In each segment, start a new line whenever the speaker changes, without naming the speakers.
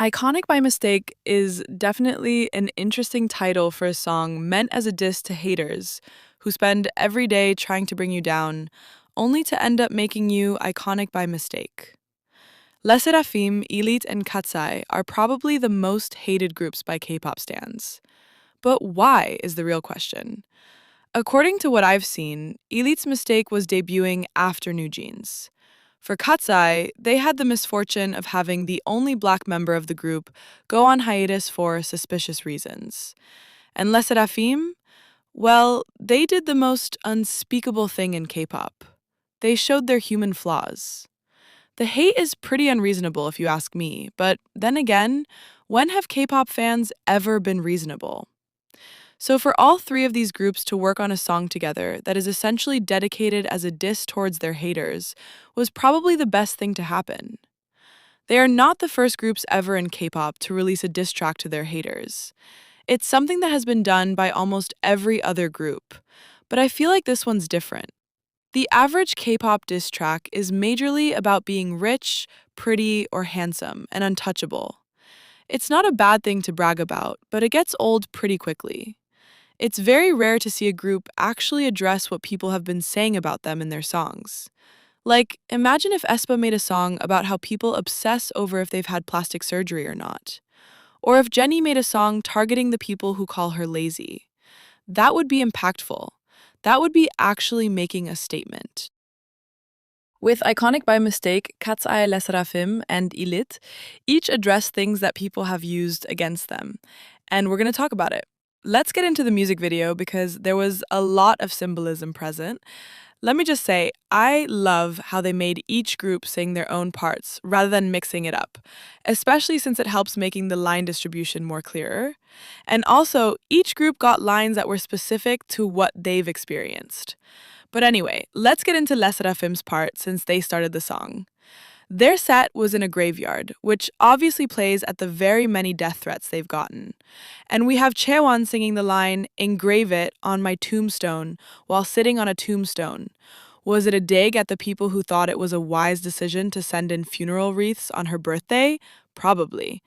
Iconic by Mistake is definitely an interesting title for a song meant as a diss to haters who spend every day trying to bring you down, only to end up making you iconic by mistake. Lesserafim, ILLIT, and katseye are probably the most hated groups by K-pop stans. But why is the real question. According to what I've seen, ILLIT's mistake was debuting after New Jeans. For katseye, they had the misfortune of having the only black member of the group go on hiatus for suspicious reasons. And lesserafim? Well, they did the most unspeakable thing in K-pop. They showed their human flaws. The hate is pretty unreasonable if you ask me, but then again, when have K-pop fans ever been reasonable? So for all three of these groups to work on a song together that is essentially dedicated as a diss towards their haters was probably the best thing to happen. They are not the first groups ever in K-pop to release a diss track to their haters. It's something that has been done by almost every other group, but I feel like this one's different. The average K-pop diss track is majorly about being rich, pretty, or handsome, and untouchable. It's not a bad thing to brag about, but it gets old pretty quickly. It's very rare to see a group actually address what people have been saying about them in their songs. Like, imagine if aespa made a song about how people obsess over if they've had plastic surgery or not. Or if Jennie made a song targeting the people who call her lazy. That would be impactful. That would be actually making a statement. With Iconic by Mistake, katseye, lesserafim, and ILLIT, each address things that people have used against them. And we're going to talk about it. Let's get into the music video because there was a lot of symbolism present. Let me just say, I love how they made each group sing their own parts rather than mixing it up, especially since it helps making the line distribution more clearer. And also, each group got lines that were specific to what they've experienced. But anyway, let's get into lesserafim's part since they started the song. Their set was in a graveyard, which obviously plays at the very many death threats they've gotten. And we have Chaewon singing the line, "Engrave it on my tombstone," while sitting on a tombstone. Was it a dig at the people who thought it was a wise decision to send in funeral wreaths on her birthday? Probably.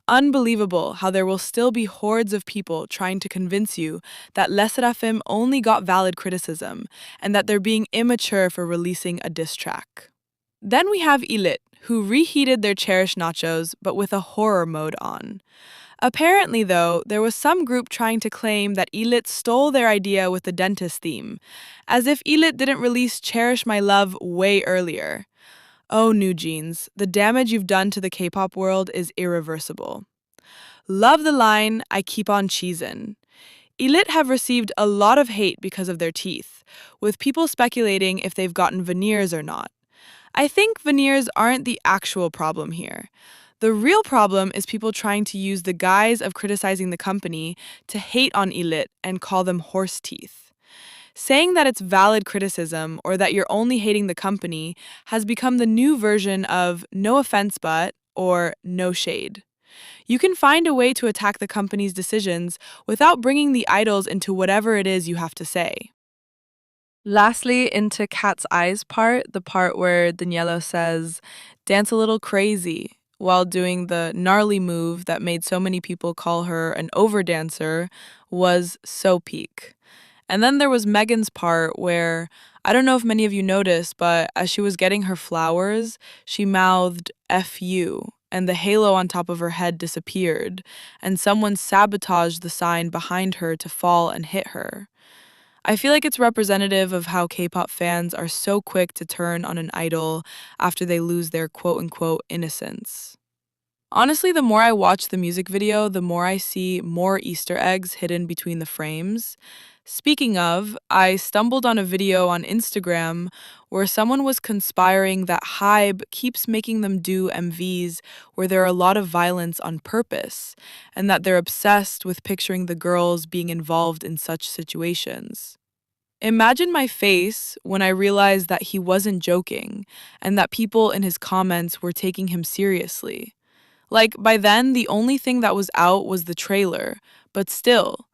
Unbelievable how there will still be hordes of people trying to convince you that lesserafim only got valid criticism and that they're being immature for releasing a diss track. Then we have ILLIT, who reheated their cherished nachos, but with a horror mode on. Apparently, though, there was some group trying to claim that ILLIT stole their idea with the dentist theme, as if ILLIT didn't release Cherish My Love way earlier. Oh, New Jeans, the damage you've done to the K-pop world is irreversible. Love the line, "I keep on cheesin'." ILLIT have received a lot of hate because of their teeth, with people speculating if they've gotten veneers or not. I think veneers aren't the actual problem here. The real problem is people trying to use the guise of criticizing the company to hate on ILLIT and call them horse teeth. Saying that it's valid criticism or that you're only hating the company has become the new version of no offense but or no shade. You can find a way to attack the company's decisions without bringing the idols into whatever it is you have to say. Lastly, into katseye's part, the part where Daniela says, "Dance a little crazy," while doing the gnarly move that made so many people call her an overdancer, was so peak. And then there was Megan's part where, I don't know if many of you noticed, but as she was getting her flowers, she mouthed "F you," and the halo on top of her head disappeared, and someone sabotaged the sign behind her to fall and hit her. I feel like it's representative of how K-pop fans are so quick to turn on an idol after they lose their quote-unquote innocence. Honestly, the more I watch the music video, the more I see more Easter eggs hidden between the frames. Speaking of, I stumbled on a video on Instagram where someone was conspiring that Hybe keeps making them do MVs where there are a lot of violence on purpose, and that they're obsessed with picturing the girls being involved in such situations. Imagine my face when I realized that he wasn't joking and that people in his comments were taking him seriously. Like, by then, the only thing that was out was the trailer, but still,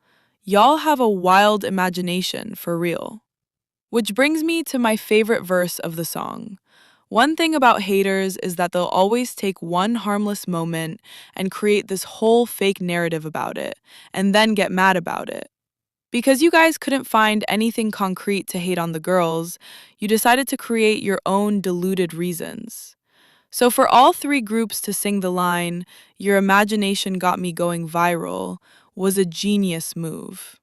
y'all have a wild imagination for real. Which brings me to my favorite verse of the song. One thing about haters is that they'll always take one harmless moment and create this whole fake narrative about it, and then get mad about it. Because you guys couldn't find anything concrete to hate on the girls, you decided to create your own deluded reasons. So, for all three groups to sing the line, "Your imagination got me going viral," was a genius move.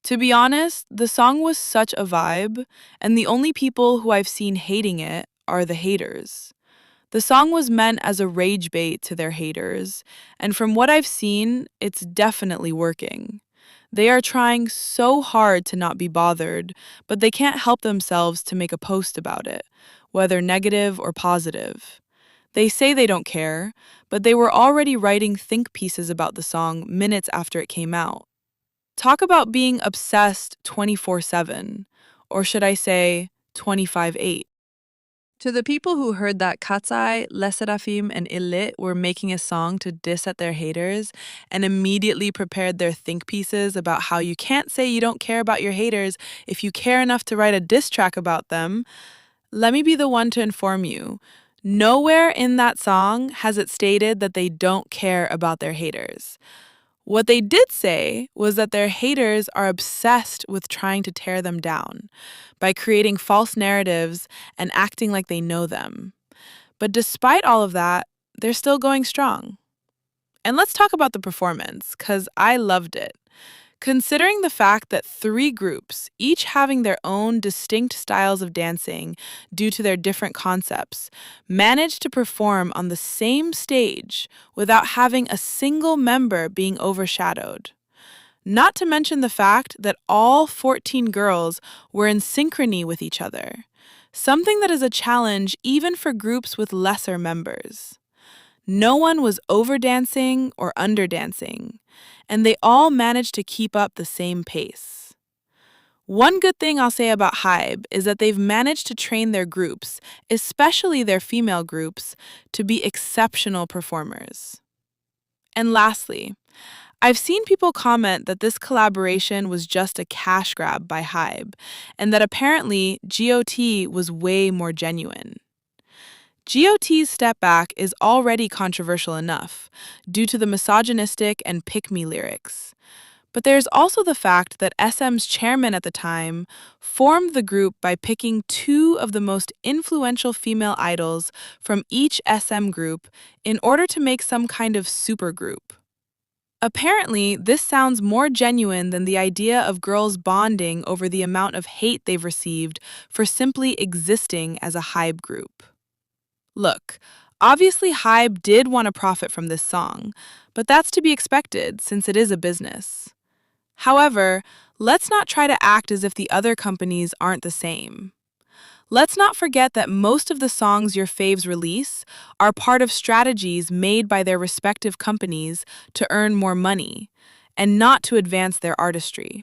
To be honest, the song was such a vibe, and the only people who I've seen hating it are the haters. The song was meant as a rage bait to their haters, and from what I've seen, it's definitely working. They are trying so hard to not be bothered, but they can't help themselves to make a post about it, whether negative or positive. They say they don't care, but they were already writing think pieces about the song minutes after it came out. Talk about being obsessed 24/7, or should I say 25/8. To the people who heard that Katseye, lesserafim, and ILLIT were making a song to diss at their haters and immediately prepared their think pieces about how you can't say you don't care about your haters if you care enough to write a diss track about them, let me be the one to inform you. Nowhere in that song has it stated that they don't care about their haters. What they did say was that their haters are obsessed with trying to tear them down by creating false narratives and acting like they know them. But despite all of that, they're still going strong. And let's talk about the performance, because I loved it. Considering the fact that three groups, each having their own distinct styles of dancing due to their different concepts, managed to perform on the same stage without having a single member being overshadowed. Not to mention the fact that all 14 girls were in synchrony with each other, something that is a challenge even for groups with lesser members. No one was overdancing or underdancing, and they all managed to keep up the same pace. One good thing I'll say about Hybe is that they've managed to train their groups, especially their female groups, to be exceptional performers. And lastly, I've seen people comment that this collaboration was just a cash grab by Hybe, and that apparently GOT was way more genuine. GOT's step back is already controversial enough, due to the misogynistic and pick-me lyrics. But there's also the fact that SM's chairman at the time formed the group by picking two of the most influential female idols from each SM group in order to make some kind of supergroup. Apparently, this sounds more genuine than the idea of girls bonding over the amount of hate they've received for simply existing as a Hybe group. Look, obviously Hybe did want to profit from this song, but that's to be expected since it is a business. However, let's not try to act as if the other companies aren't the same. Let's not forget that most of the songs your faves release are part of strategies made by their respective companies to earn more money, and not to advance their artistry.